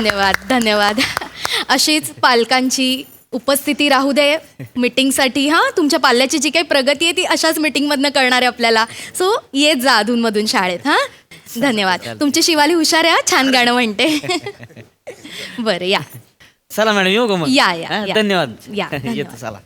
धन्यवाद धन्यवाद. अशीच पालकांची उपस्थिती राहू दे मीटिंगसाठी. हां, तुमच्या पाल्याची जी काही प्रगती आहे ती अशाच मीटिंगमधनं कळणार आहे आपल्याला. सो येत जा अधूनमधून शाळेत. हां, धन्यवाद. तुमची शिवाली हुशार आहे, छान गाणं म्हणते. बरं या. चला मॅडम येऊ का मग. या या या. धन्यवाद. या येतो चला.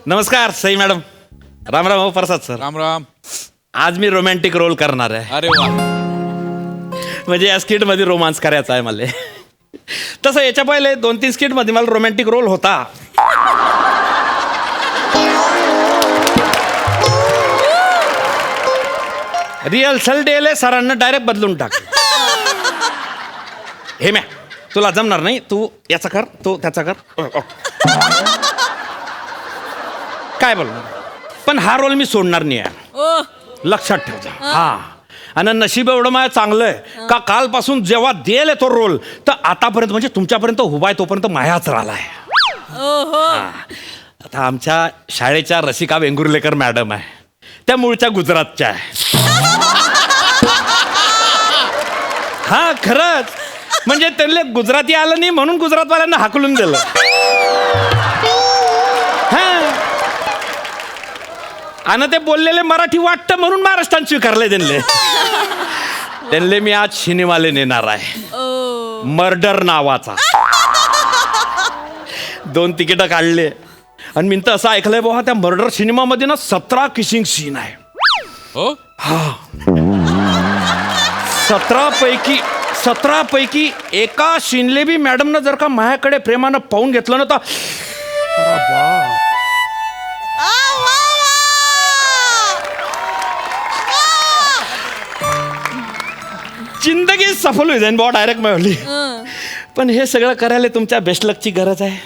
नमस्कार सई मॅडम. राम राम. हो प्रसाद सर. राम राम. आज मी रोमॅन्टिक रोल करणार आहे. अरे वा. म्हणजे या स्किट मध्ये रोमांस करायचा आहे मला. तसं याच्या पहिले 2-3 स्किट मध्ये मला रोमॅन्टिक रोल होता. रिहर्सल डेले सरांना डायरेक्ट बदलून टाक. हे मॅ तुला जमणार नाही, तू याचा कर, तू त्याचा कर. काय बोलणार, पण हा रोल मी सोडणार नाही आहे, लक्षात ठेवजा. हा, आणि नशीब एवढं माझं चांगलं आहे का कालपासून जेव्हा देल तो रोल तर आतापर्यंत म्हणजे तुमच्यापर्यंत उभा आहे तोपर्यंत मायाच राहिलाय. आता आमच्या शाळेच्या रसिका वेंगुर्लेकर मॅडम आहे, त्या मूळच्या गुजरातच्या आहे. हा खरंच, म्हणजे त्यांना गुजराती आलं नाही म्हणून गुजरातवाल्यांना हाकलून दिलं. आणि ते बोललेले मराठी वाटतं म्हणून महाराष्ट्रात स्वीकारले त्यांना मी आज सिनेमाले नेणार आहे, मर्डर नावाचा. 2 तिकीट काढले आणि मी तर असं ऐकलंय बाबा त्या मर्डर सिनेमामध्ये ना 17 किसिंग सीन आहे. हो. हा, 17 पैकी एका सीनले बी मॅडमनं जर का माझ्याकडे प्रेमानं पाहून घेतलं ना तर जिंदगी सफल होई जाईन बाबा डायरेक्ट मिळवली. पण हे सगळं करायला तुमच्या बेस्ट लकची गरज आहे.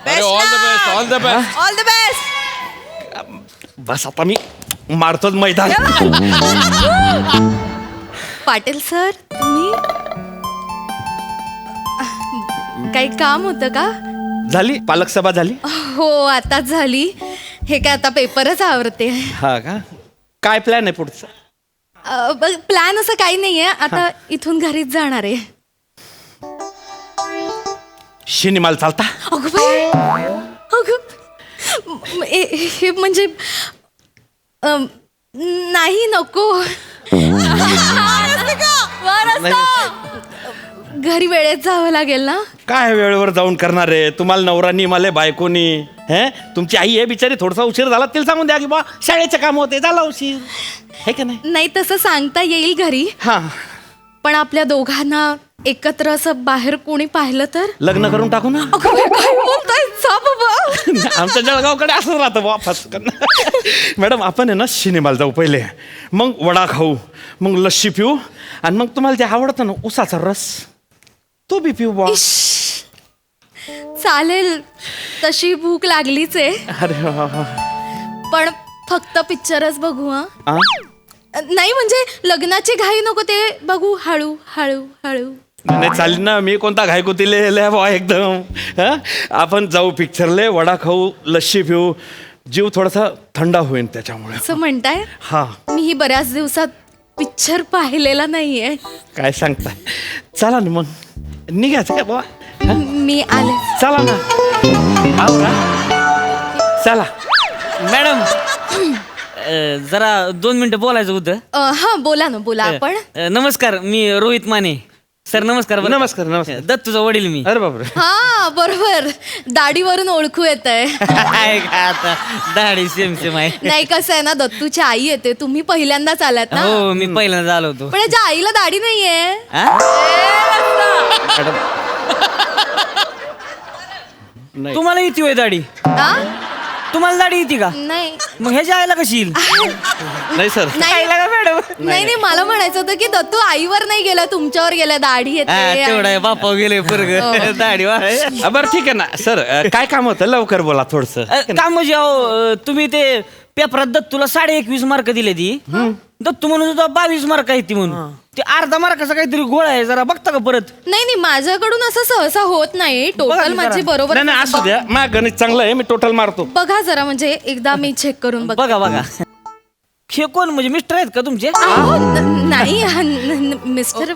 अरे all the best. All the best. All the best. बस आता मी मारतोच मैदान. पाटील सर, तुम्ही काही काम होतं का? झाली पालक सभा झाली. हो आताच झाली. हे काय आता पेपरच आवरते. हा का, काय प्लॅन आहे पुढचा? प्लॅन असं काही नाहीये, आता इथून घरीच जाणार आहे. सिनेमाला चालता? अगं बाई, अगं हे म्हणजे नाही नको. घरी वेळेत जावं लागेल ना. काय वेळेवर जाऊन करणार आहे? तुम्हाला नवरानी मला बायकोनी, हे तुमची आई आहे बिचारी, थोडासा उशीर झाला तिला सांगून द्या की बा शाळेचे काम होते, झाला उशीर, हे का नाही? नाही तसं सांगता येईल घरी, हा, पण आपल्या दोघांना एकत्र असं बाहेर कोणी पाहिलं तर? लग्न करून टाकू ना. अगं बाई, काय बोलताय? जा बाबा. आमच्या जळगावकडे असंच राहतं वापस. मॅडम आपण आहे ना सिनेमाला जाऊ पहिले, मग वडा खाऊ, मग लस्सी पिऊ, आणि मग तुम्हाला जे आवडतं ना उसाचा रस तो बी पिऊ बा. चालेल, तशी भूक लागलीच आहे. अरे वा वा. पण फक्त पिक्चरच बघू. हा, आ? नाही म्हणजे लग्नाची घाई नको, ते बघू हळू हळू हळू. नाही चालेल ना, मी कोणता घायकुतीले बा एकदम. हा, आपण जाऊ पिक्चरले, वडा खाऊ, लस्सी पिऊ, जीव थोडासा थंड होईल त्याच्यामुळे. असं म्हणताय? हा, मी ही बऱ्याच दिवसात पिक्चर पाहिलेला नाहीये. काय सांगताय? चला ना मग निघायचं का बाबा? मी आले. चला ना. आवरा. चला मॅडम जरा 2 मिनिटं बोलायचं होतं. हा बोला ना, बोला आपण. नमस्कार, मी रोहित माने. सर नमस्कार. बरं का? नमस्कार नमस्कार. दत्तूचा वडील मी. अरे बापरे. हा बरोबर, दाढीवरून ओळखू येत आहे. काय आता दाढी सेम सेम आहे. नाही कसं आहे ना, दत्तूची आई येते, तुम्ही पहिल्यांदाच आलात ना. हो मी पहिल्यांदा आलो होतो. पण याच्या आईला दाढी नाहीये. हा? नाही. तुम्हाला येते होय दाढी? हा? तुम्हाला दाढी येते का? नाही मग ह्याच्या आईला कशी येईल? नाही सर. नाही मॅडम. नाही, मला म्हणायचं होतं की दत्तू आईवर नाही गेला, तुमच्यावर गेला. दाढी येते. तेवढा आहे, बापा गेले परग दाढी वा. बरं ठीक आहे ना सर, काय काम होतं लवकर बोला थोडस. काम म्हणजे अहो, तुम्ही ते पेपरात दत्तूला 21.5 मार्क दिले ती, दत्तू म्हणून 22 मार्क आहे ती म्हणून. ते अर्धा मार्काचा काहीतरी गोळ आहे जरा बघता का परत? नाही माझ्याकडून असं सहसा होत नाही. बघा टोटल की माझी जरा. बरोबर नाही नाही असू द्या माझं गणित चांगलं आहे मी टोटल मारतो. बघा जरा म्हणजे एकदा मी चेक करून बघ. बघा बघा. हे कोण म्हणजे मिस्टर आहेत का तुमचे? नाही मिस्टर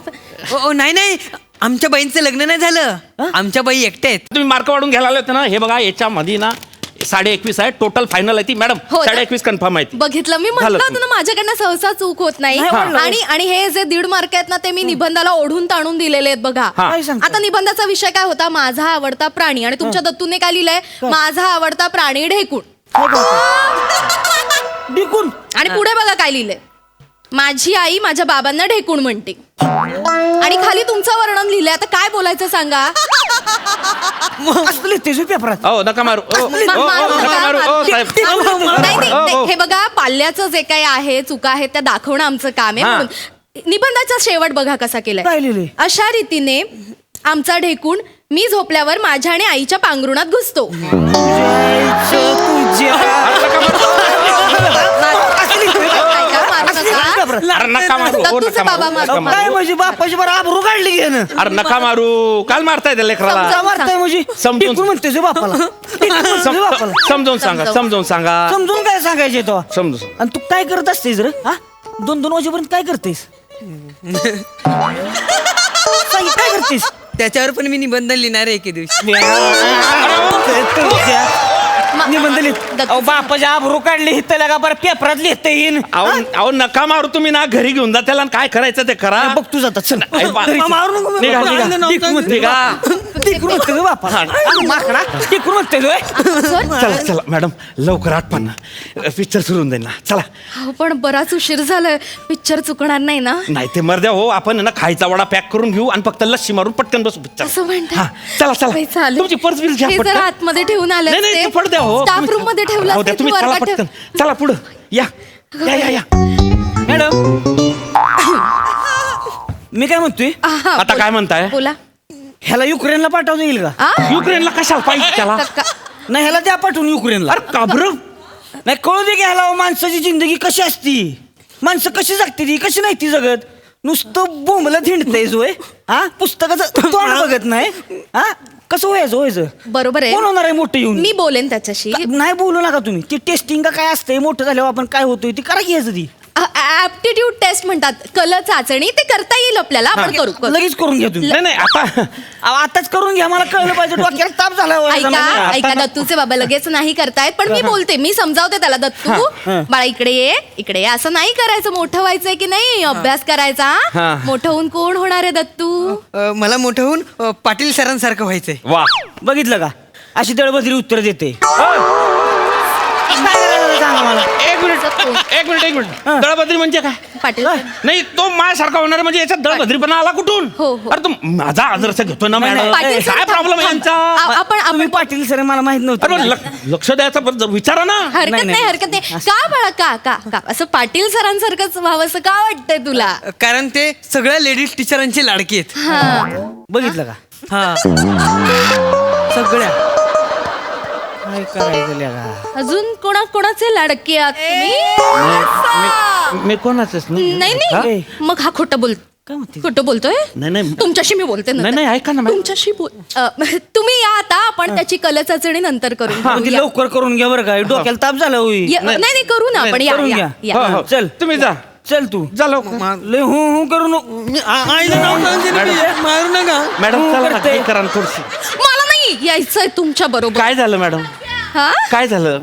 नाही नाही आमच्या बाईंचं लग्न नाही झालं. आमच्या बाई एकट्या आहेत. तुम्ही मार्क वाढून घ्यायला आले होते ना हे बघा याच्यामध्ये ना 21.5 आहे टोटल फायनल आहे ती मॅडम. हो ना? 21.5 कन्फर्म आहे ती. बघितलं मी झालं म्हटलं होतं ना माझ्याकडनं सहसा चूक होत नाही. आणि आणि हे जे 1.5 मार्क आहेत ना ते मी निबंधाला ओढून ताणून दिलेले आहेत बघा. हा. काय सांगता? आता निबंधाचा विषय काय होता? माझा आवडता प्राणी. आणि तुमच्या दत्तूने काय लिहिलंय? माझा आवडता प्राणी ढेकूण. डिकून. आणि पुढे बघा काय लिहिलंय? माझी आई माझ्या बाबांना ढेकूण म्हणते. आणि खाली तुमचं वर्णन लिहिलंय. आता काय बोलायचं सांगा? असं लिहितेस पेपरात. हो नका मारू मारू नका नका, मारू मारू साहेब. नाही, नाही, हो, हो. हे बघा पाल्याचं जे काही आहे चुका आहेत त्या दाखवणं आमचं काम आहे. हा. म्हणून निबंधाचा शेवट बघा कसा केलाय. काय लिहिलंय? अशा रीतीने आमचा ढेकूण मी झोपल्यावर माझ्या आणि आईच्या पांघरुणात घुसतो. अरे नका मारू हो दत्तूचे नका बाबा मारू मारू. नका काय मारू. म्हणजे बापाची बरं आबरू काढली घेणं. अरे नका मारू काल मारताय त्या लेकराला. समजा. मारताय म्हणजे समजून- डिकून म्हणतेस हे बापाला. डिकून म्हणतेस बापाला. समजावून सांगा समजावून सांगा समजून काय सांगायचे तो? समजून. आणि तू काय करत असतेस रे? हा 2-2 वाजेपर्यंत काय करतेस? काय करतेस? त्याच्यावर पण मी निबंध लिहिणार आहे एके दिवशी. निबंध लिहित. दत्त- अहो, बापाच्या आबरू काढली हित लगा बरं पेपरात लिहिता येईन. अहो नका मारू तुम्ही ना घरी घेऊन जा त्याला आणि काय करायचं ते करा. बघ तू जातात चल. आई बा- मारू नको. निघा, निघा. डिकून म्हणते निघा. डिकून म्हणते गं बापा. माकडा डिकून म्हणते गं. चला चला मॅडम लवकर आठवण पिक्चर सुरू होऊन जाईल ना चला. अहो, पण बराच उशीर झालाय. पिक्चर चुकणार नाही ना? नाही ते मर्द्या हो आपण ना खायचा वडा पॅक करून घेऊ आणि फक्त लस्सी मारून पटकन बसू पिक्चर. असं म्हणतात. हा, चला, चला. बाई, चालेल. तुमची पर्स बिल घ्या हे पटकन. जरा आतमध्ये ठेवून आले नाही नाही ते पड द्या हो स्टाफ रूम मध्ये ठेवलं हो द्या, असतं, तुम्ही तू चला वर्गात पटकन ठेव. चला पुढं या या या या मॅडम मी काय म्हणतोय आहा, आता काय म्हणताय? बोला. ह्याला युक्रेनला पाठवता येईल का? आ? युक्रेनला कशाला पाहिजे त्याला? नाही ह्याला द्या पाठवून युक्रेनला. अरे का बरं? नाही कळू दे की ह्याला माणसाची जिंदगी कशी असती, माणसं कशी जगते ती कशी नाही ती जगत. नुसतं बोंबला थिंडतंय जोय. हा पुस्तकाचं तोंड बघत नाही. हा कसं व्हायचं बरोबर आहे. कोण होणार आहे मोठं येऊन? मी बोलेन त्याच्याशी. नाही बोलू नका तुम्ही. ती टेस्टिंग का काय असतंय मोठं झाल्यावर आपण काय होतोय ती करा घ्यायचं ती. ऍप्टिट्यूड टेस्ट म्हणतात. कल चाचणी ते करता येईल आपल्याला. आपण करू लगेच करून घ्या तुम्ही. नाही नाही आता अहो, आताच करून घ्या मला कळलं पाहिजे डोक्याला ताप झाला हो. ऐका ऐका दत्तूचे बाबा लगेच नाही करतायत पण मी बोलते. मी समजावते त्याला. दत्तू बाळा इकडे ये असं नाही करायचं. मोठं व्हायचंय की नाही अभ्यास करायचा. हा. मोठं होऊन कोण होणार आहे दत्तू? मला मोठं होऊन पाटील सरांसारखं व्हायचंय. वा बघितलं का अशी दळबद्री उत्तर देते. काय करायचं सांगा मला. एक मिनिट दळभद्री म्हणजे काय? पाटील नाही तो माझ्यासारखा होणार म्हणजे याच्यात दळभद्रीपणा आला कुठून? हो, हो. अरे तो माझा आदर्श घेतो ना नाही, मॅडम. पाटील सर, काय प्रॉब्लेम आहे थांब. यांचा? आपण तुम्ही पाटील सर मला माहित अरे पण नव्हतं. लक्ष द्यायचं पण विचारा ना. हरकत नाही, नाही हरकत नाही. का बाळा का का का असं पाटील सरांसारखंच व्हावं असं का वाटतंय तुला? कारण ते सगळ्या लेडीज टीचरांचे लाडके आहेत. हा. बघितलं का हा सगळ्या काय करायचं ल्यागा. अजून कोणाचे लाडके आहात तुम्ही? मी कोणाचंच नाही. नाही हा? नाही मग हा खोटं बोल काय म्हणते? खोटं बोलतोय. नाही, नाही. तुमच्याशी मी बोलते नंतर. नाही, नाही, ऐका ना, मॅडम. तुमच्याशी बोल तुम्ही या आता. आपण त्याची कल चाचणी नंतर करू. म्हणजे लवकर करून घ्या बरं का डोक्याला ताप झाला होईल. नाही नाही करू ना आपण. या, करून या, घ्या. या. हो, हो. चल. तुम्ही जा चल तू जा लवकर. लय हू करू नको. मारू नका. मॅडम चला ना, करते. हे करा ना थोडीशी. मला नाही यायचंय तुमच्या बरोबर. काय झालं मॅडम? हा काय झालं?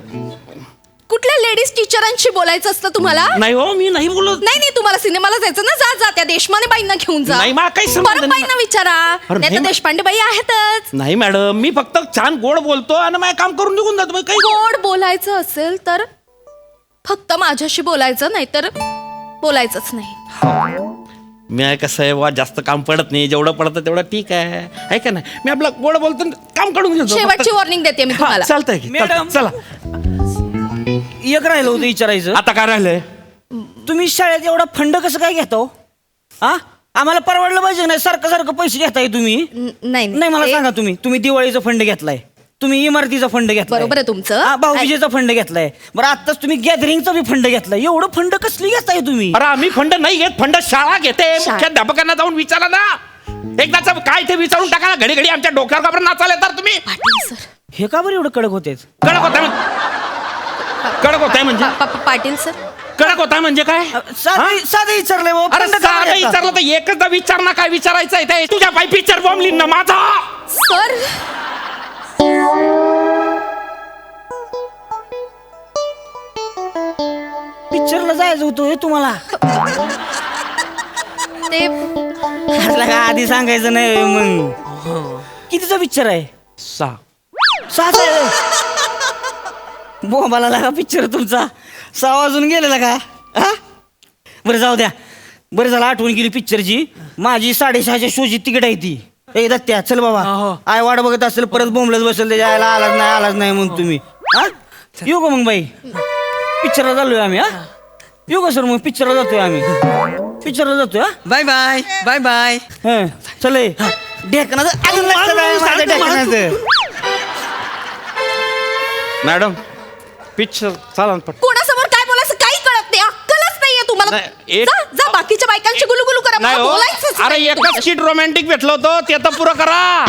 कुठल्या लेडीज टीचरांशी बोलायचं असतं तुम्हाला? नाही हो मी नाही बोलत. नाही तुम्हाला सिनेमाला जायचं ना. जा त्या देशपांडे बाईंना घेऊन जा. नाही, मला काही संबंध परत नाही. बाईंना विचारा. अरे, नाही तर नाही. देशपांडे बाई आहेतच. नाही मॅडम मी फक्त छान गोड बोलतो आणि माझं काम करून निघून जातो. काही गोड बोलायचं असेल तर फक्त माझ्याशी बोलायचं, नाही तर बोलायचंच नाही. मी आहे कसं आहे वा जास्त काम पडत नाही. जेवढं पडतं तेवढं ठीक आहे का नाही. मी आपलं गोड बोलतो आणि काम काढून घेतो. शेवटची फक्त- वॉर्निंग देते मी हा, तुम्हाला. चालतंय की मॅडम. चला. एक राहिलं होतं विचारायचं. आता काय राहिलंय? तुम्ही शाळेत एवढा फंड कसं काय घेता हो? हा आम्हाला परवडलं पाहिजे नाही. सारखं पैसे घेताय तुम्ही. नाही नाही मला ते- सांगा तुम्ही दिवाळीचा फंड घेतलाय. तुम्ही इमारतीचा फंड घेतला बरोबर आहे तुमचं. भाऊबीजेचा फंड घेतलाय. बरं आताच तुम्ही गॅदरिंगचा बी फंड घेतलाय. एवढं फंड कसली घेताय तुम्ही? अरे आम्ही फंड नाही घेत, फंड शाळा घेते. शाळा. मुख्याध्यापकांना जाऊन विचारा ना, एकदाच काय ते विचारून टाका ना. घडी घडी आमच्या डोक्यावर का बरं नाचायला तर तुम्ही पाटील सर. हे का बरं एवढं कडक होतेच? कडक होताय कडक होताय म्हणजे पाटील सर. कडक होताय म्हणजे काय? साधं विचारलंय बाबा, अरे फंड का साधं बरं घेता? विचारलं तर एकचदा विचार ना, काय विचारायचं आहे ते. तुझ्या पाय पिक्चर बॉम्ब लिहिन ना माझा. सर पिक्चरला जायचं होतं तुम्हाला. ते असलं का आधी सांगायचं नाही मग. कितीचा पिक्चर आहे? 6. 6 आहे. बोंबाला लागा पिक्चर तुमचा. 6 वाजून गेलेला का? हा बरं जाऊ द्या. बरं झालं आठवण केली पिक्चरची. माझी 6:30च्या शोची तिकीट आहे ती. ए दत्त्या चल बाबा. आय वाट बघत असेल परत बोंबलत बसेल त्याच्या आयला आलाच नाही म्हणून तुम्ही. हा येऊ का मग बाई? पिक्चरला चाललोय आम्ही. हा येऊ का सर मग? पिक्चरला जातोय आम्ही. पिक्चरला जातोय. हा बाय बाय बाय बाय. हं, चल ए. ढेकणाचं अजून लक्षात आहे माझ्या ढेकणाचं. मॅडम पिक्चर चाला ना पट. कोणासमोर काय बोलायचं काही कळत नाही. अक्कलच नाहीये तुम्हाला. नाही, एक- जा जा बाकीच्या बायकांची गुलुगुलू करा. नाही मला हो, बोलायचंच अरे नाही एकच सीट रोमॅन्टिक भेटलं होतं ते तर पुरं करा.